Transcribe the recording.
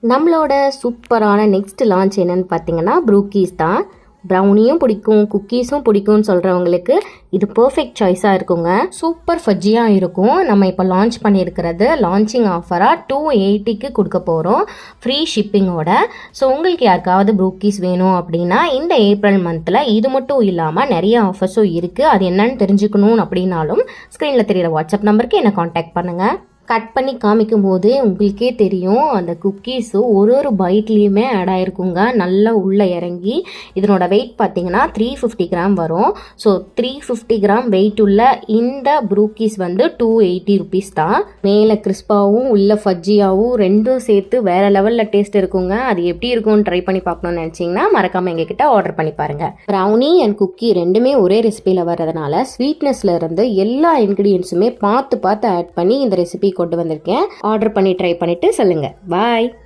நம்மளோட சூப்பரான next launch என்னன்னு பார்த்தீங்கன்னா ப்ரூக்கீஸ் தான். ப்ரௌனியும் பிடிக்கும், குக்கீஸும் பிடிக்கும்னு சொல்கிறவங்களுக்கு இது பர்ஃபெக்ட் சாய்ஸாக இருக்குங்க. சூப்பர் ஃபஜ்ஜியாக இருக்கும். நம்ம இப்போ லான்ச் பண்ணியிருக்கிறது லான்ச்சிங் ஆஃபராக 280க்கு கொடுக்க போகிறோம், ஃப்ரீ ஷிப்பிங்கோட. ஸோ உங்களுக்கு யாருக்காவது ப்ரூக்கீஸ் வேணும் அப்படின்னா இந்த ஏப்ரல் மந்தில் இது மட்டும் இல்லாமல் நிறைய ஆஃபர்ஸும் இருக்குது. அது என்னன்னு தெரிஞ்சுக்கணும் அப்படின்னாலும் ஸ்க்ரீனில் தெரியிற வாட்ஸ்அப் நம்பருக்கு என்னை காண்டாக்ட் பண்ணுங்கள். கட் பண்ணி காமிக்கும் போது உங்களுக்கே தெரியும் அந்த குக்கீஸு ஒரு பைட்லேயுமே ஆட் ஆகிருக்குங்க, நல்லா உள்ளே இறங்கி. இதனோட வெயிட் பார்த்தீங்கன்னா 350 கிராம் வரும். ஸோ 350 கிராம் வெயிட் உள்ள இந்த ப்ரூக்கீஸ் வந்து 280 ருபீஸ் தான். மேலே கிறிஸ்பாகவும் உள்ள ஃபஜ்ஜியாகவும் ரெண்டும் சேர்த்து வேறு லெவலில் டேஸ்ட் இருக்குங்க. அது எப்படி இருக்கும்னு ட்ரை பண்ணி பார்க்கணும்னு நினச்சிங்கன்னா மறக்காமல் எங்ககிட்ட ஆர்டர் பண்ணி பாருங்கள். ப்ரௌனி அண்ட் குக்கி ரெண்டுமே ஒரே ரெசிபியில் வர்றதுனால ஸ்வீட்னஸில் இருந்து எல்லா இன்க்ரீடியன்ஸுமே பார்த்து ஆட் பண்ணி இந்த ரெசிபி கொண்டு வந்திருக்கேன். ஆர்டர் பண்ணி ட்ரை பண்ணிட்டு சொல்லுங்க. பாய்.